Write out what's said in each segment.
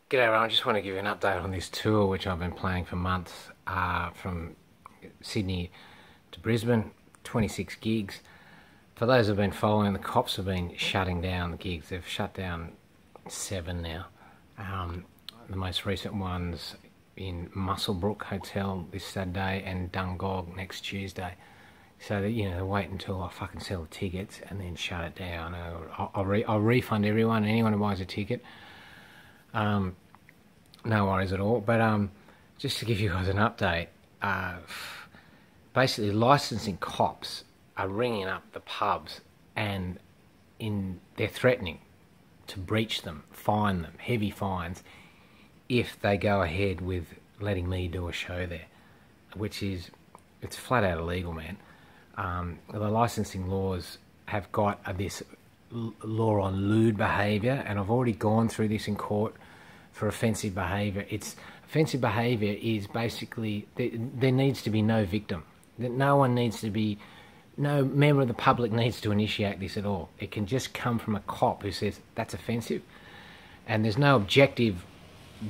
G'day everyone, I just want to give you an update on this tour which I've been playing for months, from Sydney to Brisbane, 26 gigs. For those who have been following, the cops have been shutting down the gigs. They've shut down 7 now. The most recent ones in Muswellbrook Hotel this Saturday and Dungog next Tuesday. So that, they wait until I fucking sell the tickets and then shut it down. I'll refund anyone who buys a ticket. No worries at all, but just to give you guys an update, basically licensing cops are ringing up the pubs and they're threatening to breach them, fine them, heavy fines, if they go ahead with letting me do a show there, it's flat out illegal, man. The licensing laws have got this law on lewd behaviour, and I've already gone through this in court for offensive behaviour. Offensive behaviour is basically there needs to be no victim. No member of the public needs to initiate this at all. It can just come from a cop who says that's offensive, and there's no objective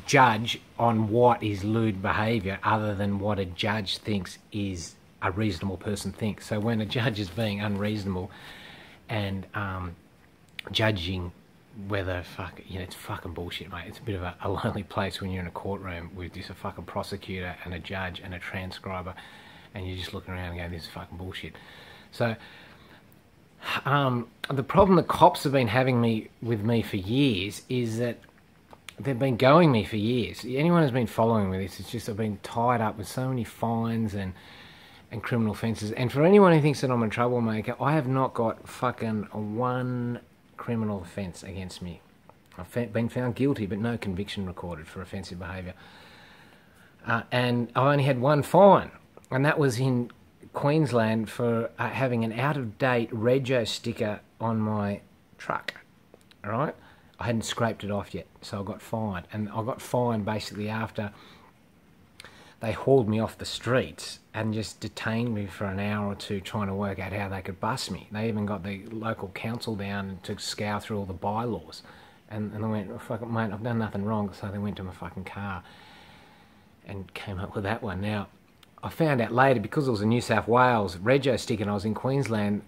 judge on what is lewd behaviour other than what a judge thinks is a reasonable person thinks. So when a judge is being unreasonable and judging whether it's fucking bullshit, mate. It's a bit of a lonely place when you're in a courtroom with just a fucking prosecutor and a judge and a transcriber, and you're just looking around and going, this is fucking bullshit. So the problem the cops have been having with me for years is that they've been going me for years. Anyone who's been following with this, it's just I've been tied up with so many fines and criminal offences. And for anyone who thinks that I'm a troublemaker, I have not got fucking one criminal offence against me. I've been found guilty, but no conviction recorded for offensive behaviour. And I only had one fine, and that was in Queensland for having an out-of-date rego sticker on my truck. All right? I hadn't scraped it off yet, so I got fined. And I got fined basically after they hauled me off the streets and just detained me for an hour or two trying to work out how they could bust me. They even got the local council down to scour through all the bylaws. And they went, oh, fuck it, mate, I've done nothing wrong. So they went to my fucking car and came up with that one. Now, I found out later, because it was a New South Wales rego stick and I was in Queensland,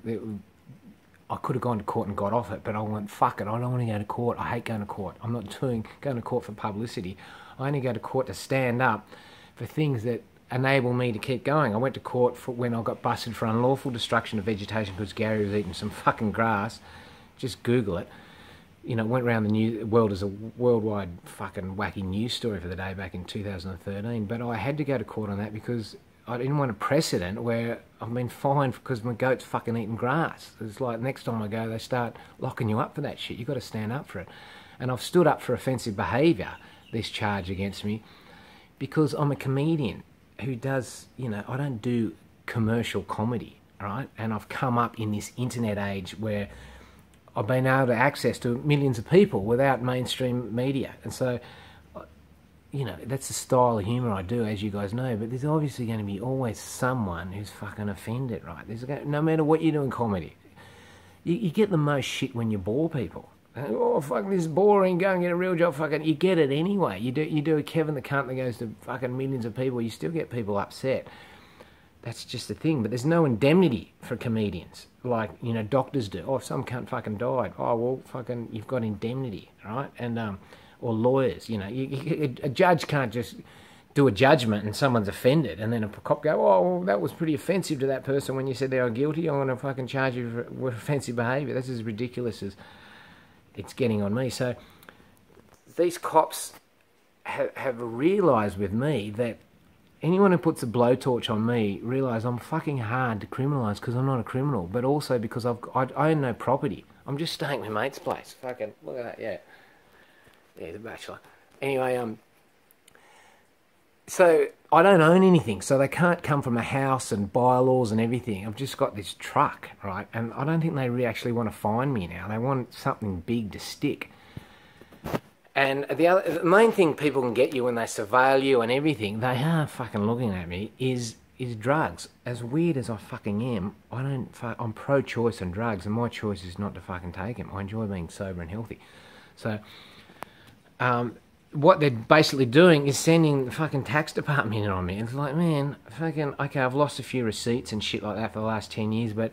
I could have gone to court and got off it, but I went, fuck it, I don't want to go to court. I hate going to court. I'm not going to court for publicity. I only go to court to stand up for things that enable me to keep going. I went to court for when I got busted for unlawful destruction of vegetation because Gary was eating some fucking grass. Just Google it. Went around the world as a worldwide fucking wacky news story for the day back in 2013. But I had to go to court on that because I didn't want a precedent where I've been fined because my goat's fucking eating grass. It's like next time I go, they start locking you up for that shit. You've got to stand up for it. And I've stood up for offensive behaviour, this charge against me, because I'm a comedian who does, I don't do commercial comedy, right? And I've come up in this internet age where I've been able to access to millions of people without mainstream media. And so, that's the style of humour I do, as you guys know, but there's obviously going to be always someone who's fucking offended, right? No matter what you do in comedy, you get the most shit when you bore people. Oh, fuck, this is boring, go and get a real job, fucking, you get it anyway. You do a Kevin the Cunt that goes to fucking millions of people, you still get people upset. That's just the thing, but there's no indemnity for comedians, like, doctors do. Oh, if some cunt fucking died, oh, well, fucking, you've got indemnity, right? And, or lawyers, a judge can't just do a judgment and someone's offended, and then a cop go, oh, well, that was pretty offensive to that person when you said they were guilty, I'm going to fucking charge you for offensive behaviour. That's as ridiculous as it's getting on me. So these cops have realised with me that anyone who puts a blowtorch on me realise I'm fucking hard to criminalise because I'm not a criminal, but also because I own no property. I'm just staying at my mate's place. Fucking, look at that, yeah. Yeah, the bachelor. Anyway, so I don't own anything, so they can't come from a house and bylaws and everything. I've just got this truck, right? And I don't think they really actually want to fine me now. They want something big to stick. And the main thing people can get you when they surveil you and everything, they are fucking looking at me, is drugs. As weird as I fucking am, I'm pro-choice on drugs, and my choice is not to fucking take them. I enjoy being sober and healthy. So, what they're basically doing is sending the fucking tax department in on me. It's like, man, fucking, okay, I've lost a few receipts and shit like that for the last 10 years, but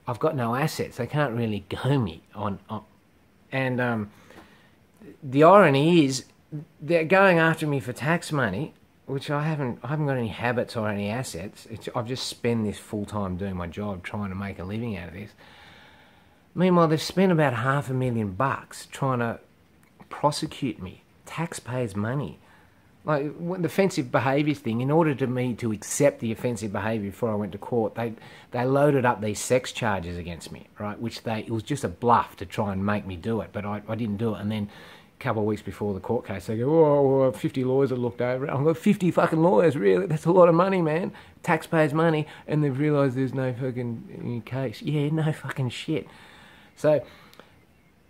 I've got no assets. They can't really go me on. And the irony is, they're going after me for tax money, which I haven't got any habits or any assets. I've just spent this full time doing my job, trying to make a living out of this. Meanwhile, they've spent about $500,000 trying to prosecute me. Taxpayers' money. Like the offensive behaviours thing, in order to me to accept the offensive behaviour before I went to court, they loaded up these sex charges against me, right? It was just a bluff to try and make me do it, but I didn't do it. And then a couple of weeks before the court case, they go, oh, 50 lawyers have looked over it. I've got 50 fucking lawyers, really? That's a lot of money, man. Taxpayers' money. And they've realised there's no fucking case. Yeah, no fucking shit. So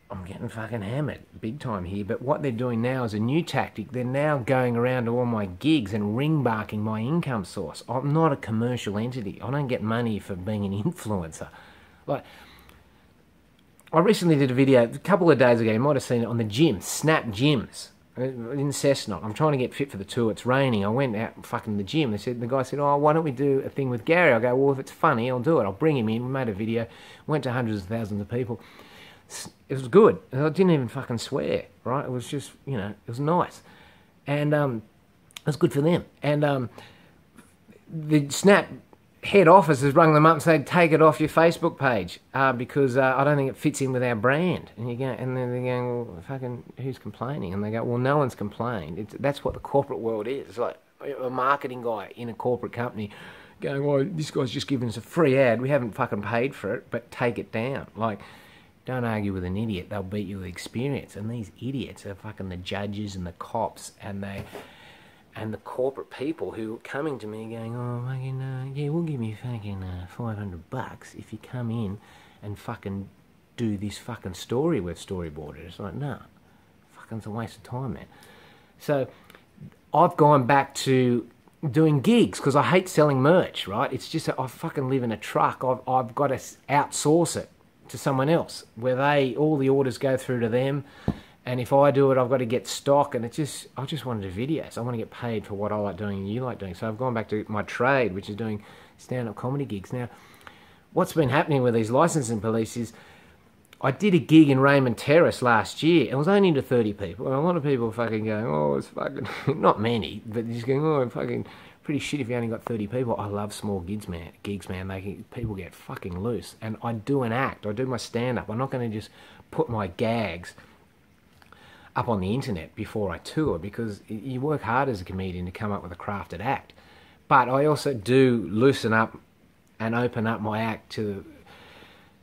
I'm getting fucking hammered big time here, but what they're doing now is a new tactic. They're now going around to all my gigs and ring-barking my income source. I'm not a commercial entity. I don't get money for being an influencer. Like, I recently did a video a couple of days ago, you might have seen it, on the gym, Snap Gyms in Cessnock. I'm trying to get fit for the tour. It's raining. I went out fucking the gym. The guy said, oh, why don't we do a thing with Gary? I go, well, if it's funny, I'll do it. I'll bring him in. We made a video. Went to hundreds of thousands of people. It was good. I didn't even fucking swear, right? It was just, it was nice. And it was good for them. And the Snap head office has rung them up and said, take it off your Facebook page because I don't think it fits in with our brand. And and then they're going, well, fucking, who's complaining? And they go, well, no one's complained. That's what the corporate world is. It's like a marketing guy in a corporate company going, well, this guy's just giving us a free ad. We haven't fucking paid for it, but take it down. Like, don't argue with an idiot. They'll beat you with experience. And these idiots are fucking the judges and the cops and the corporate people who are coming to me going, oh, fucking, yeah, we'll give you fucking $500 if you come in and fucking do this fucking story we've storyboarded. It's like, no, fucking it's a waste of time, man. So I've gone back to doing gigs because I hate selling merch, right? It's just that I fucking live in a truck. I've got to outsource it to someone else where all the orders go through to them, and if I do it I've got to get stock, and I just want to do videos. I want to get paid for what I like doing and you like doing. So I've gone back to my trade, which is doing stand-up comedy gigs. Now what's been happening with these licensing police is I did a gig in Raymond Terrace last year. It was only to 30 people, and a lot of people fucking going, oh, it's fucking not many, but just going, oh, fucking pretty shit if you only got 30 people. I love small gigs, man. People get fucking loose. And I do an act. I do my stand-up. I'm not going to just put my gags up on the internet before I tour, because you work hard as a comedian to come up with a crafted act. But I also do loosen up and open up my act to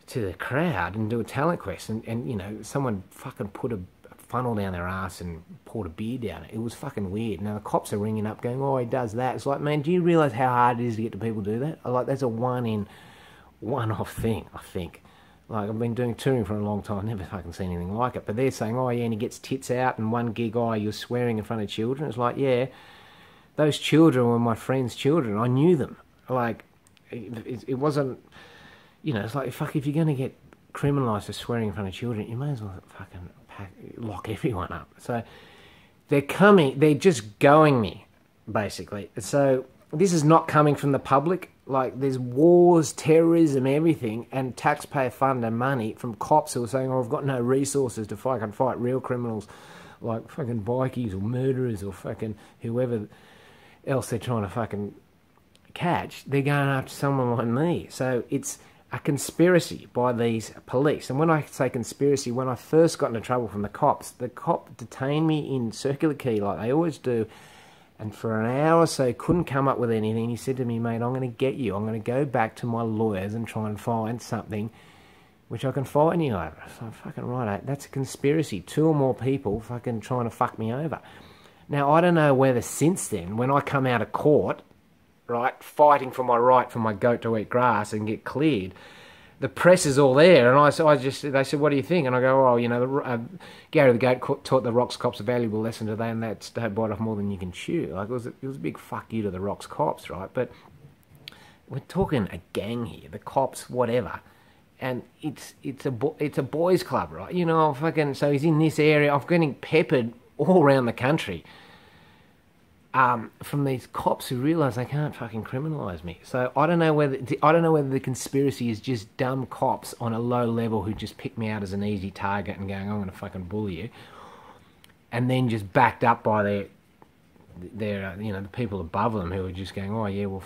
the crowd and do a talent quest. And someone fucking put a funnel down their ass and poured a beer down it. It was fucking weird. Now the cops are ringing up going, oh, he does that. It's like, man, do you realise how hard it is to get the people to do that? Like, that's a one-off thing, I think. Like, I've been doing touring for a long time, never fucking seen anything like it. But they're saying, oh yeah, and he gets tits out, and one gig, oh, you're swearing in front of children. It's like, yeah, those children were my friend's children. I knew them. Like, it wasn't, it's like, fuck, if you're going to get criminalised for swearing in front of children, you may as well fucking lock everyone up. So they're just going me, basically. So this is not coming from the public. Like, there's wars, terrorism, everything, and taxpayer fund and money from cops who are saying, oh, I've got no resources to fucking fight real criminals like fucking bikies or murderers or fucking whoever else they're trying to fucking catch. They're going after someone like me. So it's a conspiracy by these police. And when I say conspiracy, when I first got into trouble from the cop detained me in Circular Quay like they always do, and for an hour or so couldn't come up with anything. He said to me, mate, I'm going to get you. I'm going to go back to my lawyers and try and find something which I can fine you over. So fucking right, that's a conspiracy. 2 or more people fucking trying to fuck me over. Now, I don't know whether since then, when I come out of court, right, fighting for my right for my goat to eat grass and get cleared, the press is all there, and they said, what do you think? And I go, oh, Gary the Goat taught the Rocks cops a valuable lesson today, and that's don't bite off more than you can chew. Like, it was a big fuck you to the Rocks cops, right? But we're talking a gang here, the cops, whatever, and it's a boys' club, right? Fucking, so he's in this area. I'm getting peppered all around the country from these cops who realise they can't fucking criminalise me. So I don't know whether the conspiracy is just dumb cops on a low level who just pick me out as an easy target and going, I'm going to fucking bully you, and then just backed up by their the people above them who are just going, oh yeah, we'll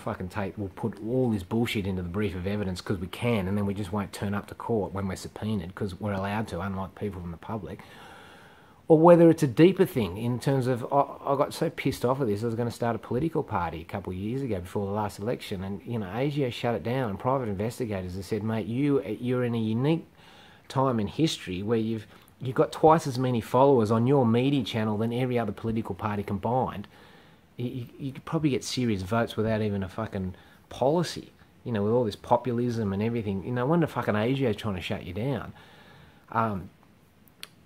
put all this bullshit into the brief of evidence because we can, and then we just won't turn up to court when we're subpoenaed because we're allowed to, unlike people from the public. Or whether it's a deeper thing in terms of, I got so pissed off at this, I was going to start a political party a couple of years ago before the last election, and ASIO shut it down, and private investigators have said, mate, you're in a unique time in history where you've got twice as many followers on your media channel than every other political party combined. You could probably get serious votes without even a fucking policy, with all this populism and everything. No wonder fucking ASIO is trying to shut you down.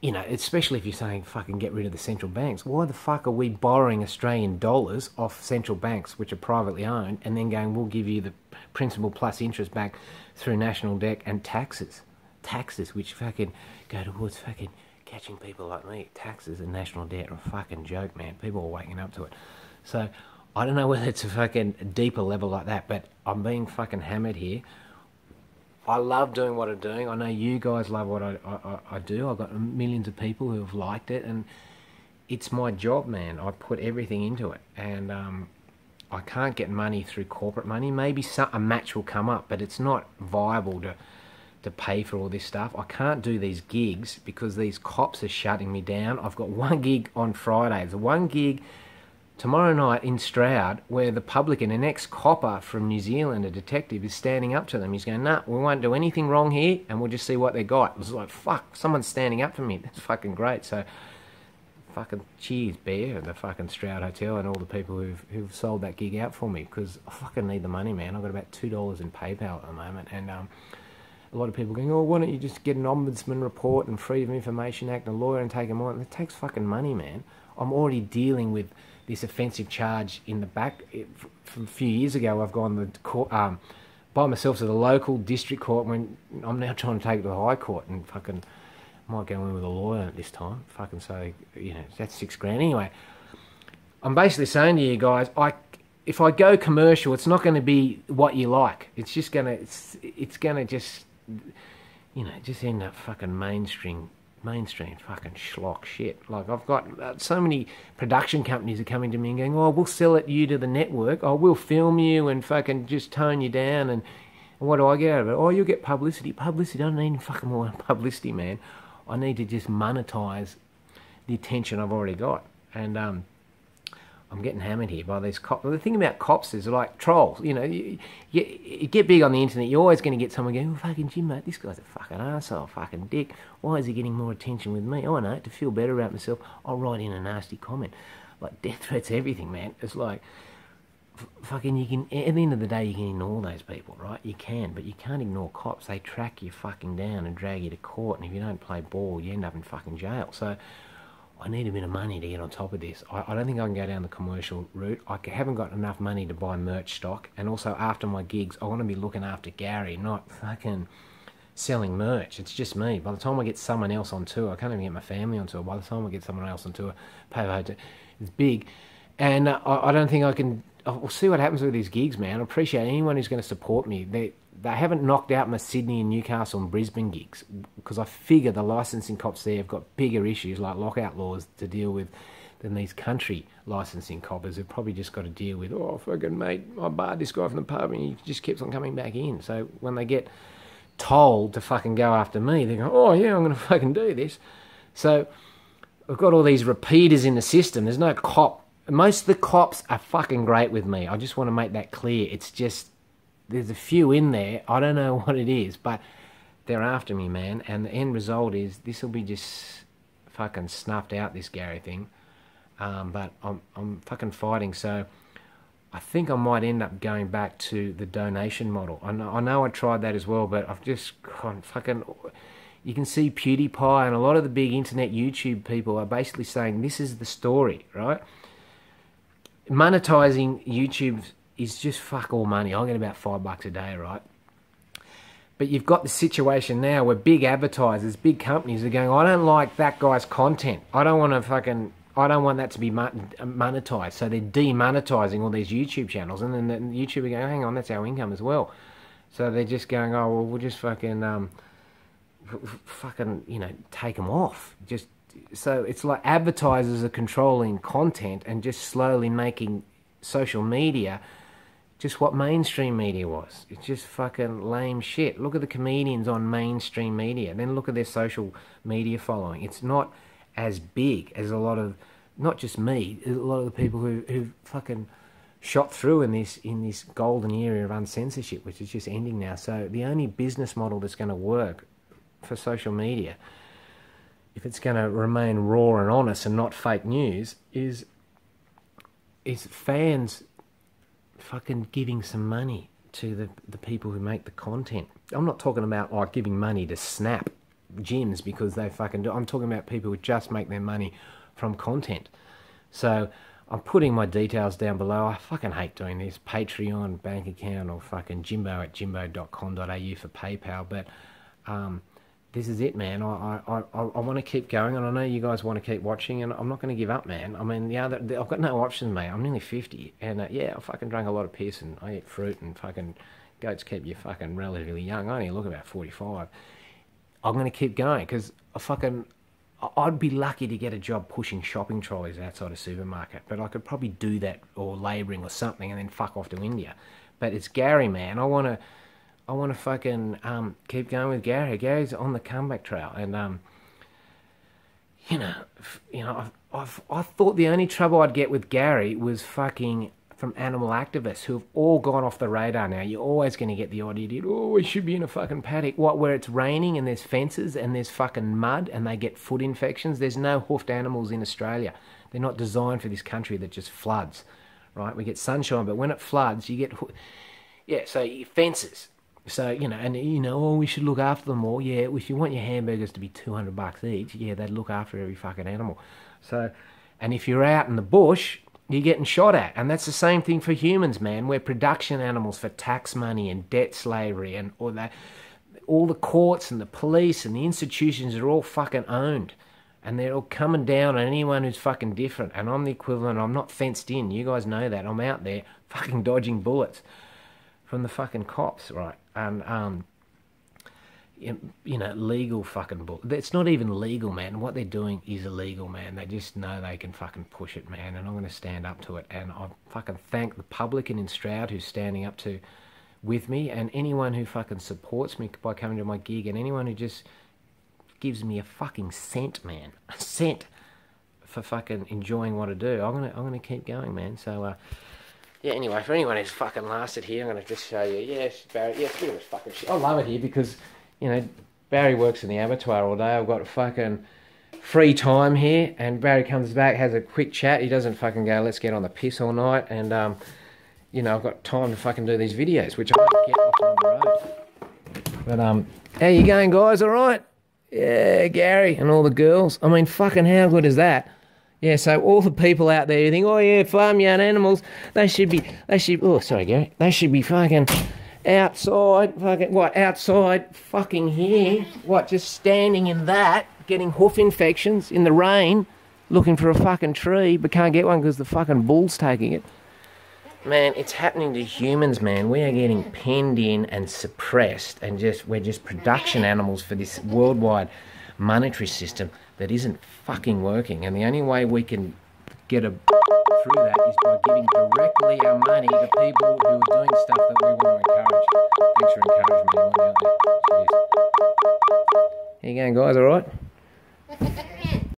Especially if you're saying fucking get rid of the central banks. Why the fuck are we borrowing Australian dollars off central banks, which are privately owned, and then going, we'll give you the principal plus interest back through national debt and taxes? Taxes, which fucking go towards fucking catching people like me. Taxes and national debt are a fucking joke, man. People are waking up to it. So I don't know whether it's a fucking deeper level like that, but I'm being fucking hammered here. I love doing what I'm doing. I know you guys love what I do. I've got millions of people who have liked it, and it's my job, man. I put everything into it, and I can't get money through corporate money. Maybe a match will come up, but it's not viable to pay for all this stuff. I can't do these gigs because these cops are shutting me down. I've got one gig on Friday. There's one gig tomorrow night in Stroud where the publican, an ex-copper from New Zealand, a detective, is standing up to them. He's going, nah, we won't do anything wrong here and we'll just see what they got. It was like, fuck, someone's standing up for me. That's fucking great. So fucking cheers, Bear, at the fucking Stroud Hotel, and all the people who've sold that gig out for me, because I fucking need the money, man. I've got about $2 in PayPal at the moment, and a lot of people going, oh, why don't you just get an Ombudsman report and Freedom of Information Act and a lawyer and take them on? It takes fucking money, man. I'm already dealing with this offensive charge in the back. From a few years ago, I've gone to court, by myself to the local district court, when I'm now trying to take it to the High Court, and fucking might go in with a lawyer at this time. Fucking say, that's $6,000 anyway. I'm basically saying to you guys, if I go commercial, it's not going to be what you like. It's just going to, it's going to just end up fucking mainstream fucking schlock shit. Like, I've got so many production companies are coming to me and going, oh, we'll sell it you to the network. Oh, we'll film you and fucking just tone you down. And what do I get out of it? Oh, you'll get publicity. Publicity, I don't need any fucking more publicity, man. I need to just monetize the attention I've already got. And I'm getting hammered here by these cops. The thing about cops is, like trolls, you get big on the internet, you're always going to get someone going, oh, fucking Jimbo, this guy's a fucking arsehole, fucking dick. Why is he getting more attention with me? Oh, I know, to feel better about myself, I'll write in a nasty comment. Like, death threats, everything, man. It's like, fucking, you can, at the end of the day, you can ignore those people, right? You can, but you can't ignore cops. They track you fucking down and drag you to court, and if you don't play ball, you end up in fucking jail. So I need a bit of money to get on top of this. I don't think I can go down the commercial route. I haven't got enough money to buy merch stock. And also, after my gigs, I want to be looking after Gary, not fucking selling merch. It's just me. By the time I get someone else on tour, I can't even get my family on tour. By the time I get someone else on tour, pay for hotel, it's big. And I don't think I can. We'll see what happens with these gigs, man. I appreciate anyone who's going to support me. They haven't knocked out my Sydney and Newcastle and Brisbane gigs, because I figure the licensing cops there have got bigger issues like lockout laws to deal with than these country licensing coppers who've probably just got to deal with, oh, fucking mate, I barred this guy from the pub and he just keeps on coming back in. So when they get told to fucking go after me, they go, oh yeah, I'm going to fucking do this. So I've got all these repeaters in the system. There's no cop. Most of the cops are fucking great with me. I just want to make that clear. It's just, there's a few in there, I don't know what it is, but they're after me, man. And the end result is, this will be just fucking snuffed out, this Gary thing. But I'm fucking fighting, so I think I might end up going back to the donation model. I know I tried that as well, but I've just gone fucking... You can see PewDiePie and a lot of the big internet YouTube people are basically saying, this is the story, right? Monetizing YouTube is just fuck all money. I get about $5 a day, right? But you've got the situation now where big advertisers, big companies are going, I don't like that guy's content. I don't want to fucking I don't want that to be monetized. So they're demonetizing all these YouTube channels, and then the YouTube are going, hang on, that's our income as well. So they're just going, oh well, we'll just fucking take them off. Just so it's like advertisers are controlling content and just slowly making social media just what mainstream media was. It's just fucking lame shit. Look at the comedians on mainstream media, then look at their social media following. It's not as big as a lot of, not just me, a lot of the people who fucking shot through in this golden era of uncensorship, which is just ending now. So the only business model that's going to work for social media, if it's going to remain raw and honest and not fake news, is fans fucking giving some money to the people who make the content. I'm not talking about like giving money to Snap gyms because they fucking do. I'm talking about people who just make their money from content. So I'm putting my details down below. I fucking hate doing this. Patreon, bank account, or fucking Jimbo at jimbo.com.au for PayPal. But this is it, man. I want to keep going, and I know you guys want to keep watching, and I'm not going to give up, man. I mean, I've got no options, mate. I'm nearly 50, and yeah, I fucking drank a lot of piss, and I eat fruit, and fucking goats keep you fucking relatively young. I only look about 45. I'm going to keep going, because I'd be lucky to get a job pushing shopping trolleys outside a supermarket, but I could probably do that, or labouring or something, and then fuck off to India. But it's Gary, man. I want to fucking keep going with Gary. Gary's on the comeback trail, and I thought the only trouble I'd get with Gary was fucking from animal activists who have all gone off the radar now. You're always going to get the odd idiot, oh, we should be in a fucking paddock. What, where it's raining and there's fences and there's fucking mud and they get foot infections? There's no hoofed animals in Australia. They're not designed for this country that just floods, right? We get sunshine, but when it floods, you get, so fences. So, oh, we should look after them all. Yeah, if you want your hamburgers to be $200 each, yeah, they'd look after every fucking animal. So, and if you're out in the bush, you're getting shot at. And that's the same thing for humans, man. We're production animals for tax money and debt slavery, and all the courts and the police and the institutions are all fucking owned. And they're all coming down on anyone who's fucking different. And I'm the equivalent. I'm not fenced in. You guys know that. I'm out there fucking dodging bullets from the fucking cops, right? And, legal fucking bull. It's not even legal, man. What they're doing is illegal, man. They just know they can fucking push it, man. And I'm going to stand up to it. And I fucking thank the publican in Stroud who's standing up with me, and anyone who fucking supports me by coming to my gig, and anyone who just gives me a fucking cent, man. A cent for fucking enjoying what I do. I'm gonna keep going, man. So, yeah, anyway, for anyone who's fucking lasted here, I'm going to just show you. Yes, Barry, yeah, it's a bit of a fucking shit. I love it here because, Barry works in the abattoir all day. I've got fucking free time here, and Barry comes back, has a quick chat. He doesn't fucking go, let's get on the piss all night, and, I've got time to fucking do these videos, which I don't get often on the road. But, how you going, guys, all right? Yeah, Gary and all the girls. I mean, fucking how good is that? Yeah, so all the people out there who think, oh yeah, farmyard animals, they should be fucking outside fucking here, just standing in that, getting hoof infections in the rain, looking for a fucking tree, but can't get one because the fucking bull's taking it. Man, it's happening to humans, man. We are getting penned in and suppressed, and we're just production animals for this worldwide monetary system that isn't fucking working. And the only way we can get through that is by giving directly our money to people who are doing stuff that we want to encourage. Thanks for encouragement, everyone out there. Cheers. How you going, guys? All right?